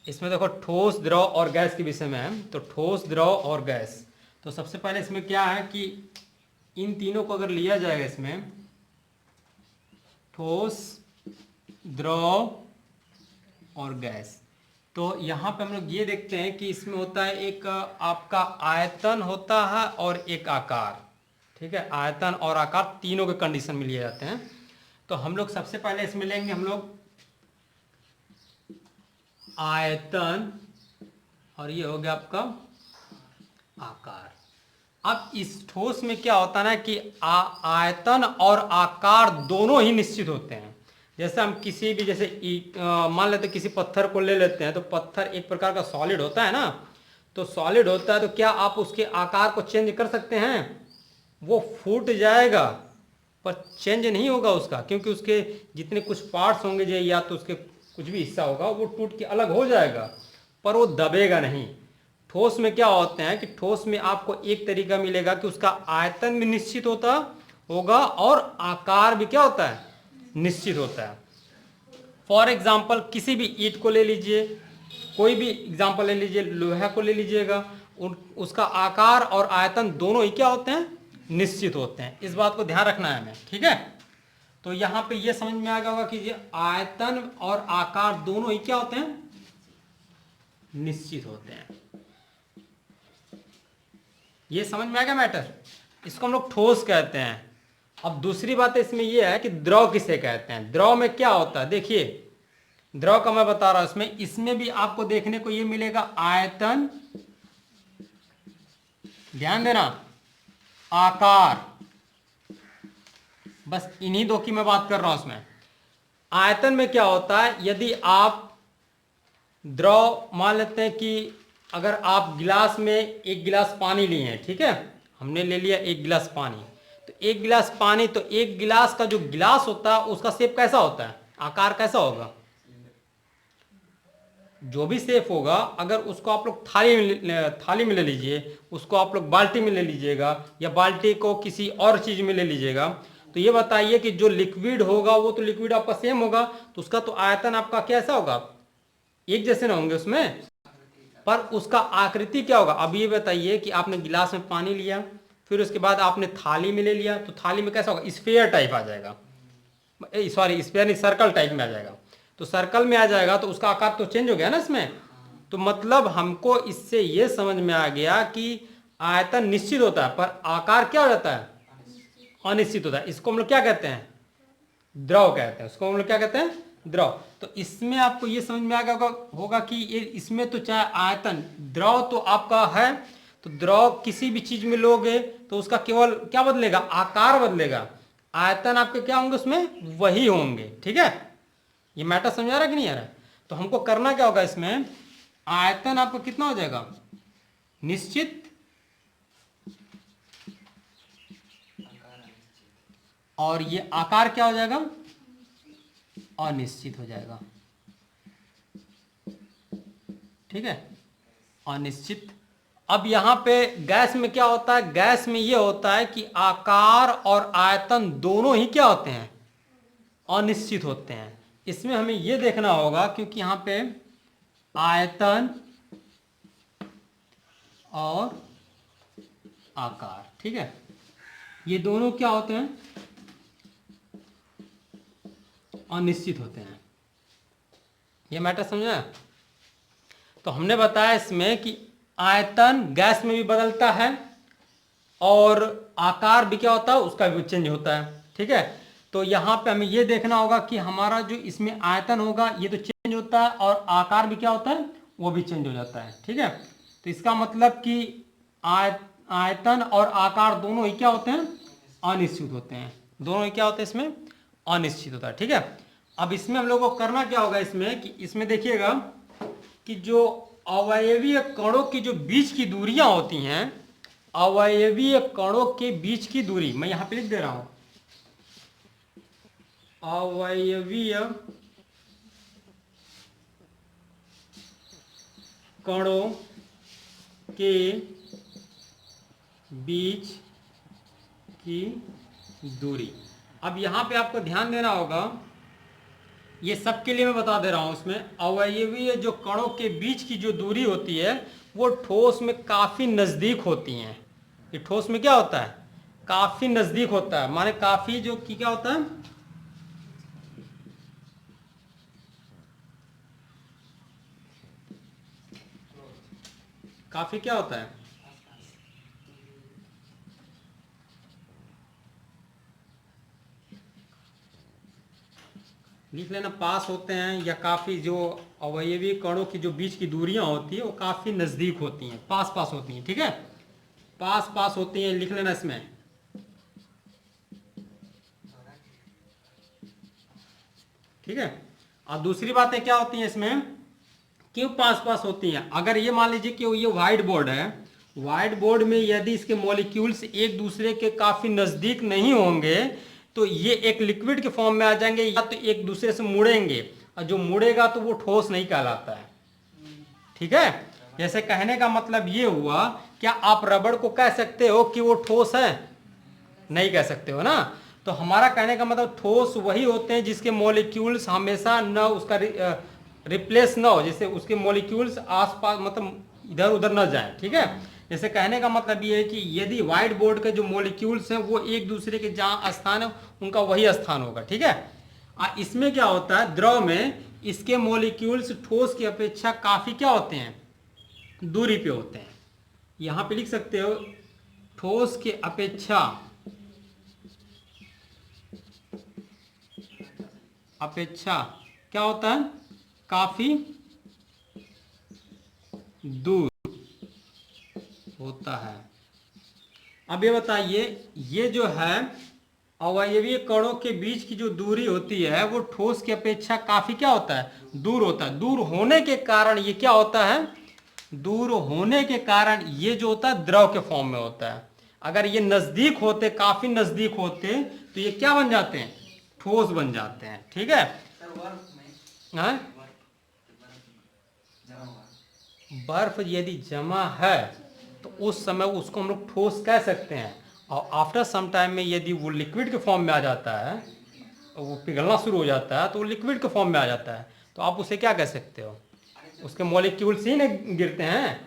इसमें देखो ठोस, द्रव और गैस के विषय में है। तो ठोस, द्रव और गैस, तो सबसे पहले इसमें क्या है कि इन तीनों को अगर लिया जाएगा, इसमें ठोस, द्रव और गैस, तो यहाँ पे हम लोग ये देखते हैं कि इसमें होता है एक आपका आयतन होता है और एक आकार। ठीक है, आयतन और आकार तीनों के कंडीशन में लिए जाते हैं। तो हम लोग सबसे पहले इसमें लेंगे हम लोग आयतन, और ये हो गया आपका आकार। अब इस ठोस में क्या होता है ना कि आयतन और आकार दोनों ही निश्चित होते हैं। जैसे हम किसी भी, जैसे मान लेते किसी पत्थर को ले लेते हैं, तो पत्थर एक प्रकार का सॉलिड होता है ना। तो सॉलिड होता है, तो क्या आप उसके आकार को चेंज कर सकते हैं? वो फूट जाएगा पर चेंज नहीं होगा उसका, क्योंकि उसके जितने कुछ पार्ट्स होंगे जो, या तो उसके कुछ भी हिस्सा होगा वो टूट के अलग हो जाएगा, पर वो दबेगा नहीं। ठोस में क्या होते हैं कि ठोस में आपको एक तरीका मिलेगा कि उसका आयतन भी निश्चित होता होगा और आकार भी क्या होता है, निश्चित होता है। फॉर एग्जाम्पल किसी भी ईंट को ले लीजिए, कोई भी एग्जाम्पल ले लीजिए, लोहा को ले लीजिएगा, उसका आकार और आयतन दोनों ही क्या होते हैं, निश्चित होते हैं। इस बात को ध्यान रखना है हमें, ठीक है। तो यहाँ पे ये समझ में आ गया होगा कि ये आयतन और आकार दोनों ही क्या होते हैं, निश्चित होते हैं। ये समझ में आ गया मैटर। इसको हम लोग ठोस कहते हैं। अब दूसरी बात इसमें यह है कि द्रव किसे कहते हैं। द्रव में क्या होता है, देखिए द्रव का मैं बता रहा हूं, इसमें भी आपको देखने को ये मिलेगा आयतन, ध्यान देना, आकार, बस इन्हीं दो की मैं बात कर रहा हूं। इसमें आयतन में क्या होता है, यदि आप द्रव मान लेते हैं कि अगर आप गिलास में एक गिलास पानी लिए हैं, ठीक है, हमने ले लिया एक गिलास पानी, तो एक गिलास पानी, तो एक गिलास का जो गिलास होता है उसका शेप कैसा होता है, आकार कैसा होगा, जो भी शेप होगा, अगर उसको आप लोग थाली में ले लीजिए, उसको आप लोग बाल्टी में ले लीजिएगा, या बाल्टी को किसी और चीज में ले लीजिएगा, तो ये बताइए कि जो लिक्विड होगा वो तो लिक्विड आपका सेम होगा, तो उसका तो आयतन आपका कैसा होगा, एक जैसे ना होंगे उसमें, पर उसका आकृति क्या होगा। अब ये बताइए कि आपने गिलास में पानी लिया, फिर उसके बाद आपने थाली में ले लिया, तो थाली में कैसा होगा, स्फीयर टाइप आ जाएगा, सॉरी स्फीयर नहीं, सर्कल टाइप में आ जाएगा। तो सर्कल में आ जाएगा तो उसका आकार तो चेंज हो गया ना इसमें। तो मतलब हमको इससे ये समझ में आ गया कि आयतन निश्चित होता है पर आकार क्या हो जाता है, अनिश्चित होता है। इसको हम लोग क्या कहते हैं, द्रव कहते हैं। उसको हम लोग क्या कहते हैं, द्रव। तो इसमें आपको ये समझ में आ गया होगा कि ये इसमें तो चाहे आयतन, द्रव तो आपका है, तो द्रव किसी भी चीज में लोगे तो उसका केवल क्या बदलेगा, आकार बदलेगा, आयतन आपके क्या होंगे उसमें, वही होंगे। ठीक है, ये मैटर समझ आ रहा है कि नहीं आ रहा है। तो हमको करना क्या होगा, इसमें आयतन आपको कितना हो जाएगा, निश्चित, और ये आकार क्या हो जाएगा, अनिश्चित हो जाएगा। ठीक है, अनिश्चित। अब यहां पे गैस में क्या होता है, गैस में ये होता है कि आकार और आयतन दोनों ही क्या होते हैं, अनिश्चित होते हैं। इसमें हमें ये देखना होगा क्योंकि यहां पे आयतन और आकार, ठीक है, ये दोनों क्या होते हैं, अनिश्चित होते हैं। ये मैटर समझा। तो हमने बताया इसमें कि आयतन गैस में भी बदलता है और आकार भी क्या होता है, उसका भी चेंज होता है। ठीक है, तो यहाँ पे हमें ये देखना होगा कि हमारा जो इसमें आयतन होगा ये तो चेंज होता है और आकार भी क्या होता है, वो भी चेंज हो जाता है। ठीक है, तो इसका मतलब कि आयतन और आकार दोनों ही क्या होते हैं, अनिश्चित होते हैं। दोनों ही क्या होते हैं, इसमें अनिश्चित होता है। ठीक है, अब इसमें हम लोग को करना क्या होगा, इसमें कि इसमें देखिएगा कि जो अवयवीय कणों की जो बीच की दूरियां होती हैं, अवयवीय कणों के बीच की दूरी मैं यहां पे लिख दे रहा हूं, अवयवीय कणों के बीच की दूरी। अब यहां पे आपको ध्यान देना होगा, ये सब के लिए मैं बता दे रहा हूं। इसमें अवयवीय जो कणों के बीच की जो दूरी होती है वो ठोस में काफी नजदीक होती है। ये ठोस में क्या होता है, काफी नजदीक होता है, माने काफी जो की क्या होता है, काफी क्या होता है, लिख लेना, पास होते हैं, या काफी जो अवयवी कणों की जो बीच की दूरियां होती है वो काफी नजदीक होती हैं, पास पास होती हैं। ठीक है, पास पास होती हैं, लिख लेना इसमें। ठीक है, और दूसरी बातें क्या होती हैं इसमें, क्यों पास पास होती हैं। अगर ये मान लीजिए कि ये व्हाइट बोर्ड है, व्हाइट बोर्ड में यदि इसके मॉलिक्यूल्स एक दूसरे के काफी नजदीक नहीं होंगे तो ये एक लिक्विड के फॉर्म में आ जाएंगे, या तो एक दूसरे से मुड़ेंगे, और जो मुड़ेगा तो वो ठोस नहीं कहलाता है। ठीक है, जैसे कहने का मतलब ये हुआ, क्या आप रबड़ को कह सकते हो कि वो ठोस है, नहीं कह सकते हो ना। तो हमारा कहने का मतलब ठोस वही होते हैं जिसके मॉलिक्यूल्स हमेशा न उसका रिप्लेस ना हो, जैसे उसके मॉलिक्यूल्स आसपास मतलब इधर उधर न जाए। ठीक है, जैसे कहने का मतलब ये है कि यदि व्हाइट बोर्ड के जो मॉलिक्यूल्स हैं वो एक दूसरे के जहाँ स्थान है उनका वही स्थान होगा। ठीक है, इसमें क्या होता है, द्रव में इसके मॉलिक्यूल्स ठोस की अपेक्षा काफी क्या होते हैं, दूरी पे होते हैं। यहां पे लिख सकते हो, ठोस के अपेक्षा क्या होता है, काफी दूर होता है। अब ये बताइए, ये जो है अवयवीय कणों के बीच की जो दूरी होती है वो ठोस की अपेक्षा काफी क्या होता है, दूर होता है। दूर होने के कारण ये क्या होता है, दूर होने के कारण ये जो होता है द्रव के फॉर्म में होता है। अगर ये नजदीक होते, काफी नजदीक होते, तो ये क्या बन जाते हैं, ठोस बन जाते हैं। ठीक है, हाँ? बर्फ यदि जमा है तो उस समय उसको हम लोग ठोस कह सकते हैं, और आफ्टर सम टाइम में यदि वो लिक्विड के फॉर्म में आ जाता है, वो पिघलना शुरू हो जाता है, तो वो लिक्विड के फॉर्म में आ जाता है, तो आप उसे क्या कह सकते हो, उसके मॉलिक्यूल्स ही ना गिरते हैं।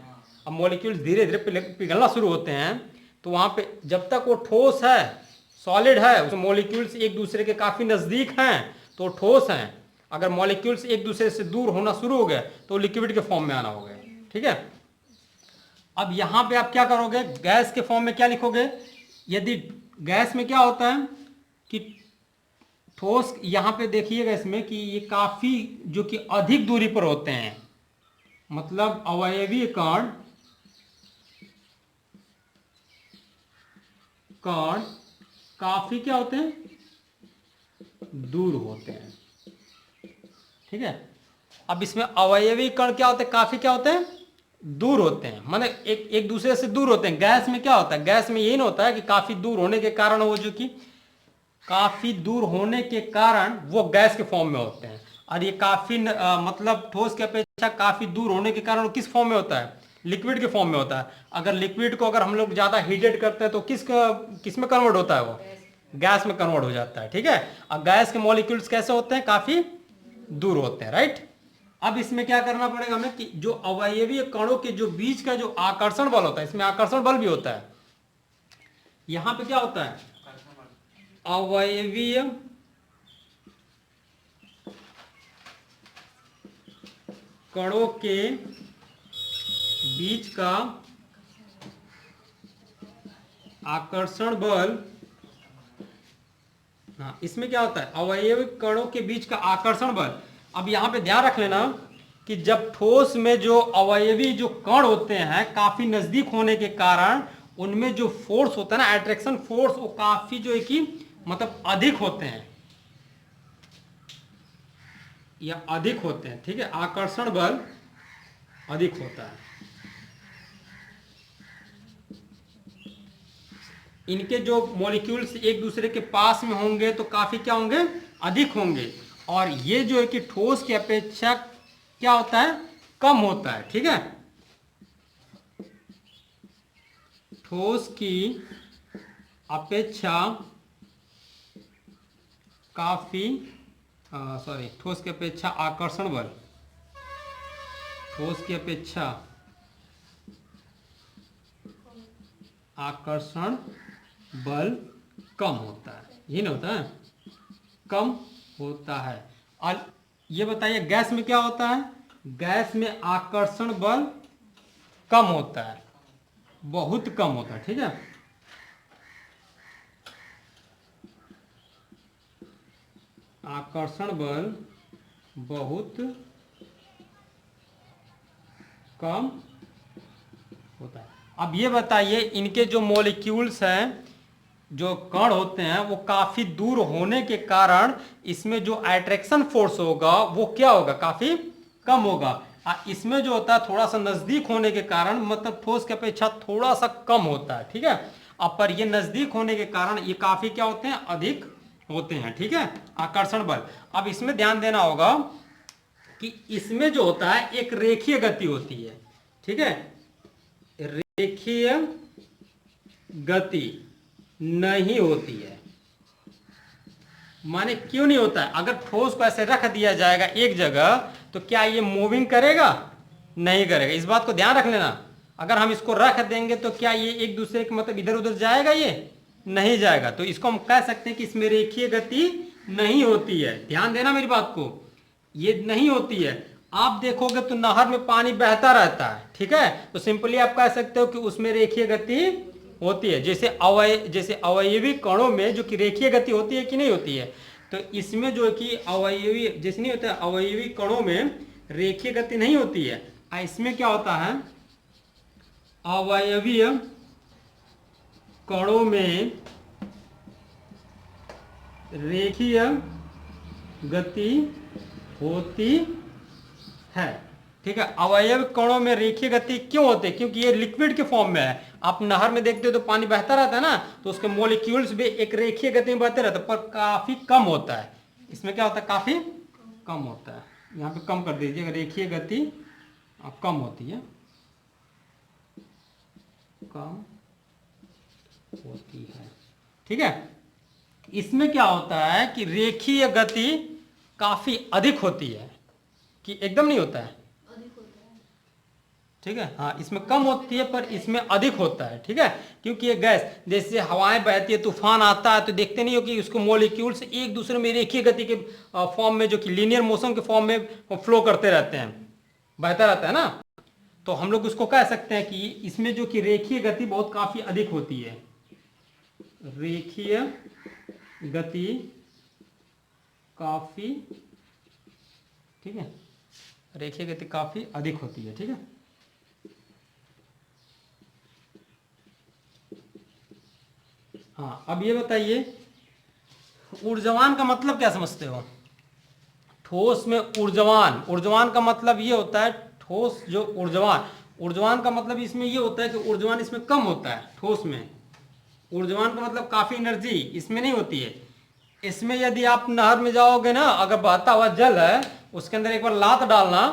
अब मॉलिक्यूल्स धीरे धीरे पिघलना शुरू होते हैं, तो वहाँ पे जब तक वो ठोस है, सॉलिड है, उस मॉलिक्यूल्स एक दूसरे के काफ़ी नज़दीक हैं तो ठोस हैं। अगर मॉलिक्यूल्स एक दूसरे से दूर होना शुरू हो गए तो लिक्विड के फॉर्म में आना हो गए। ठीक है, अब यहां पे आप क्या करोगे, गैस के फॉर्म में क्या लिखोगे, यदि गैस में क्या होता है कि ठोस, यहां पे देखिएगा इसमें कि ये काफी जो कि अधिक दूरी पर होते हैं, मतलब अवयवीय कण कण काफी क्या होते हैं, दूर होते हैं। ठीक है, अब इसमें अवयवी कण क्या होते हैं, काफी क्या होते हैं, दूर होते हैं, माने एक एक दूसरे से दूर होते हैं। गैस में क्या होता है, गैस में यही ना होता है कि काफी दूर होने के कारण वो जो कि काफी दूर होने के कारण वो गैस के फॉर्म में होते हैं, और ये काफी मतलब ठोस की अपेक्षा काफी दूर होने के कारण वो किस फॉर्म में होता है, लिक्विड के फॉर्म में होता है। अगर लिक्विड को अगर हम लोग ज्यादा हीटेड करते हैं तो किस में कन्वर्ट होता है, वो गैस में कन्वर्ट हो जाता है। ठीक है, और गैस के मॉलिक्यूल्स कैसे होते हैं, काफी दूर होते हैं। राइट, अब इसमें क्या करना पड़ेगा हमें कि जो अवयवीय कणों के जो बीच का जो आकर्षण बल होता है, इसमें आकर्षण बल भी होता है। यहां पे क्या होता है, अवयवीय कणों के बीच का आकर्षण बल, हाँ इसमें क्या होता है, अवयवी कणों के बीच का आकर्षण बल। अब यहां पे ध्यान रख लेना कि जब ठोस में जो अवयवी जो कण होते हैं काफी नजदीक होने के कारण उनमें जो फोर्स होता है ना, अट्रैक्शन फोर्स, वो काफी जो है कि मतलब अधिक होते हैं, या अधिक होते हैं। ठीक है, आकर्षण बल अधिक होता है। इनके जो मॉलिक्यूल्स एक दूसरे के पास में होंगे तो काफी क्या होंगे, अधिक होंगे, और ये जो है कि ठोस की अपेक्षा क्या होता है, कम होता है। ठीक है, ठोस की अपेक्षा काफी सॉरी, ठोस की अपेक्षा आकर्षण बल, ठोस की अपेक्षा आकर्षण बल कम होता है, ये नहीं होता है, कम होता है। और ये बताइए गैस में क्या होता है? गैस में आकर्षण बल कम होता है, बहुत कम होता है, ठीक है। आकर्षण बल बहुत कम होता है। अब ये बताइए इनके जो मॉलिक्यूल्स हैं, जो कण होते हैं, वो काफी दूर होने के कारण इसमें जो अट्रैक्शन फोर्स होगा वो क्या होगा? काफी कम होगा। इसमें जो होता है थोड़ा सा नजदीक होने के कारण, मतलब ठोस की अपेक्षा थोड़ा सा कम होता है, ठीक है। अब पर ये नजदीक होने के कारण ये काफी क्या होते हैं? अधिक होते हैं, ठीक है, आकर्षण बल। अब इसमें ध्यान देना होगा कि इसमें जो होता है एक रेखीय गति होती है, ठीक है। रेखीय गति नहीं होती है। माने क्यों नहीं होता है? अगर ठोस को ऐसे रख दिया जाएगा एक जगह तो क्या ये मूविंग करेगा? नहीं करेगा। इस बात को ध्यान रख लेना। अगर हम इसको रख देंगे तो क्या ये एक दूसरे के मतलब इधर उधर जाएगा? ये नहीं जाएगा। तो इसको हम कह सकते हैं कि इसमें रेखीय गति नहीं होती है। ध्यान देना मेरी बात को, ये नहीं होती है। आप देखोगे तो नहर में पानी बहता रहता है, ठीक है, तो सिंपली आप कह सकते हो कि उसमें रेखीय गति होती है। जैसे अवयवी कणों में जो कि रेखीय गति होती है कि नहीं होती है, तो इसमें जो है कि अवयवी जैसे नहीं होता है, अवयवी कणों में रेखीय गति नहीं होती है। इसमें क्या होता है? अवयवीय कणों में रेखीय गति होती है, ठीक है। अवयव कणों में रेखीय गति क्यों होती है? क्योंकि ये लिक्विड के फॉर्म में है। आप नहर में देखते हो तो पानी बहता रहता है ना, तो उसके मॉलिक्यूल्स भी एक रेखीय गति में बहते रहते हैं, पर काफी कम होता है। इसमें क्या होता है? काफी कम होता है। यहाँ पे कम कर दीजिएगा, रेखीय गति कम होती है, कम होती है, ठीक है। इसमें क्या होता है कि रेखीय गति काफी अधिक होती है, कि एकदम नहीं होता है, ठीक है। हाँ, इसमें कम होती है पर इसमें अधिक होता है, ठीक है। क्योंकि ये गैस, जैसे हवाएं बहती है, तूफान आता है, तो देखते नहीं हो कि उसको मॉलिक्यूल्स एक दूसरे में रेखीय गति के फॉर्म में, जो कि लीनियर मोशन के फॉर्म में फ्लो करते रहते हैं, बहता रहता है ना। तो हम लोग उसको कह सकते हैं कि इसमें जो कि रेखीय गति बहुत काफी अधिक होती है। रेखीय गति काफी, ठीक है, रेखीय गति काफी अधिक होती है, ठीक है। हाँ, अब ये बताइए ऊर्जावान का मतलब क्या समझते हो? ठोस में ऊर्जावान, ऊर्जावान का मतलब ये होता है, ठोस जो ऊर्जावान का मतलब इसमें ये होता है कि ऊर्जावान इसमें कम होता है। ठोस में ऊर्जावान का मतलब काफी एनर्जी इसमें नहीं होती है। इसमें यदि आप नहर में जाओगे ना, अगर बहता हुआ जल है, उसके अंदर एक बार लात डालना,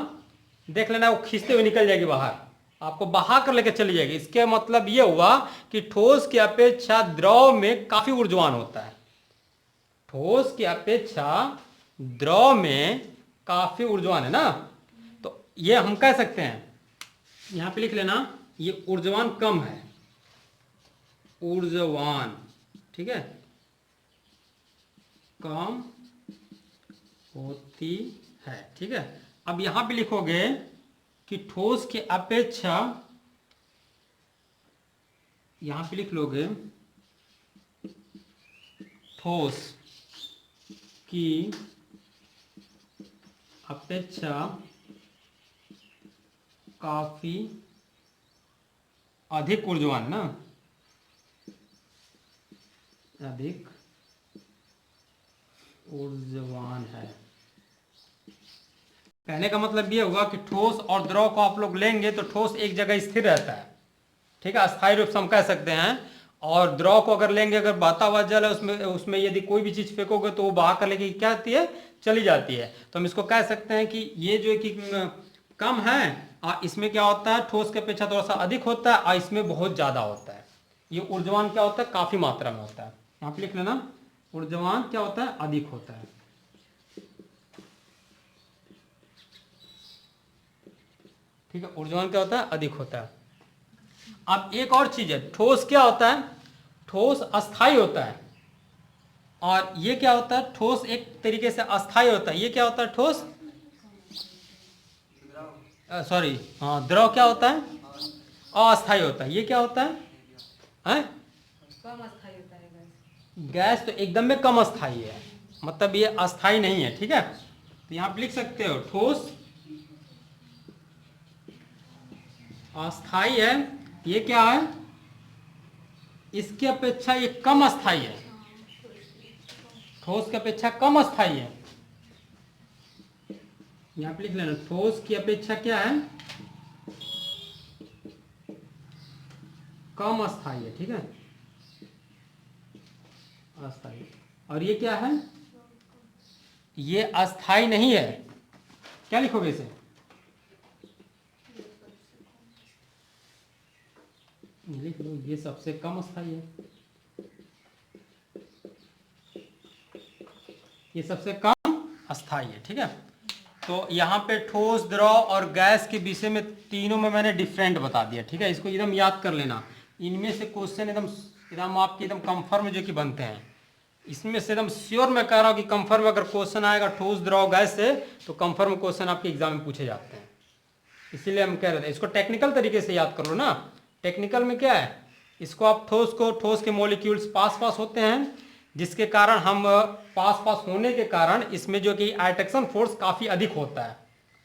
देख लेना वो खींचते हुए निकल जाएगी बाहर, आपको बहा कर लेकर चली जाएगी। इसके मतलब ये हुआ कि ठोस की अपेक्षा द्रव में काफी ऊर्जावान होता है। ठोस की अपेक्षा द्रव में काफी ऊर्जावान है ना, तो ये हम कह सकते हैं, यहां पे लिख लेना, ये ऊर्जावान कम है, ऊर्जावान, ठीक है, कम होती है, ठीक है। अब यहां पे लिखोगे कि ठोस की अपेक्षा, यहां पे लिख लोगे ठोस की अपेक्षा काफी अधिक ऊर्जावान ना, अधिक ऊर्जावान है। कहने का मतलब ये होगा कि ठोस और द्रव को आप लोग लेंगे तो ठोस एक जगह स्थिर रहता है, ठीक है, अस्थायी रूप से हम कह सकते हैं। और द्रव को अगर लेंगे, अगर बहता हुआ जल है, उसमें यदि कोई भी चीज फेंकोगे तो वो बहा कर लेके क्या आती है? चली जाती है। तो हम इसको कह सकते हैं कि ये जो है कि कम है, और इसमें क्या होता है? ठोस की अपेक्षा थोड़ा सा अधिक होता है, और इसमें बहुत ज्यादा होता है। ये ऊर्जावान क्या होता है? काफी मात्रा में होता है। यहाँ पे लिख लेना, ऊर्जावान क्या होता है? अधिक होता है। ठीक है, ऊर्जावान क्या होता है, अधिक होता है। अब एक और चीज है, ठोस क्या होता है, ठोस अस्थाई होता है, और ये क्या होता है, ठोस एक तरीके से अस्थाई होता है। ये क्या होता है, ठोस, सॉरी, हाँ, द्रव क्या होता है, अस्थाई होता है। ये क्या होता है, हैं? कम अस्थायी होता है गैस। गैस तो एकदम में कम अस्थाई है, मतलब ये अस्थाई नहीं है, ठीक है। तो यहाँ पे लिख सकते हो ठोस अस्थाई है, ये क्या है, इसकी अपेक्षा ये कम अस्थाई है, ठोस की अपेक्षा कम अस्थाई है। यहाँ पे लिख लेना, ठोस की अपेक्षा क्या है, कम अस्थाई है, ठीक है, अस्थाई। और ये क्या है, ये अस्थाई नहीं है। क्या लिखोगे इसे, लिख लो, ये सबसे कम अस्थाई है, ये सबसे कम अस्थाई है, ठीक है। तो यहाँ पे ठोस, द्रव और गैस के विषय में तीनों में मैंने डिफरेंट बता दिया, ठीक है। इसको एकदम याद कर लेना, इनमें से क्वेश्चन एकदम एकदम आपके एकदम कंफर्म जो कि बनते हैं, इसमें से एकदम श्योर मैं कह रहा हूँ कि कंफर्म अगर क्वेश्चन आएगा ठोस, द्रव, गैस से, तो कंफर्म क्वेश्चन आपके एग्जाम में पूछे जाते हैं। इसीलिए हम कह रहे थे इसको टेक्निकल तरीके से याद कर लो ना। टेक्निकल में क्या है, इसको आप ठोस के मॉलिक्यूल्स पास पास होते हैं, जिसके कारण हम पास पास होने के कारण इसमें जो कि अट्रैक्शन फोर्स काफ़ी अधिक होता है,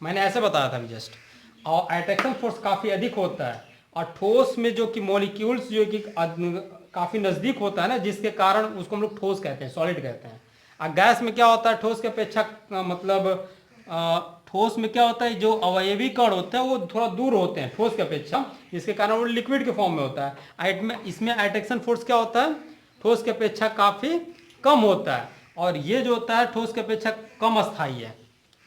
मैंने ऐसे बताया था अभी जस्ट, और अट्रैक्शन फोर्स काफ़ी अधिक होता है। और ठोस में जो कि मॉलिक्यूल्स जो कि काफ़ी नज़दीक होता है ना, जिसके कारण उसको हम लोग ठोस कहते हैं, सॉलिड कहते हैं। और गैस में क्या होता है, ठोस की अपेक्षा मतलब ठोस में क्या होता है, जो अवयवी कण होते हैं वो थोड़ा दूर होते हैं ठोस की अपेक्षा, जिसके कारण वो लिक्विड के फॉर्म में होता है। इसमें अट्रैक्शन फोर्स क्या होता है, ठोस की अपेक्षा काफ़ी कम होता है, और ये जो होता है ठोस की अपेक्षा कम अस्थाई है,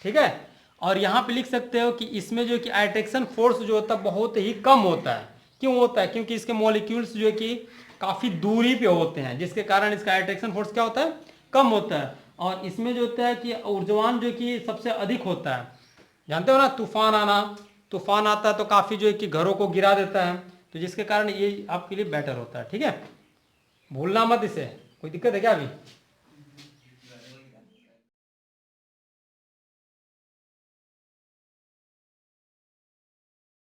ठीक है। और यहाँ पे लिख सकते हो कि इसमें जो कि अट्रैक्शन फोर्स जो होता है बहुत ही कम होता है। क्यों होता है, क्योंकि इसके मॉलिक्यूल्स जो है कि काफ़ी दूरी पे होते हैं, जिसके कारण इसका अट्रैक्शन फोर्स क्या होता है, कम होता है। और इसमें जो होता है कि ऊर्जावान जो कि सबसे अधिक होता है। जानते हो ना, तूफान आता है तो काफ़ी जो है कि घरों को गिरा देता है, तो जिसके कारण ये आपके लिए बेटर होता है, ठीक है। भूलना मत इसे, कोई दिक्कत है क्या अभी।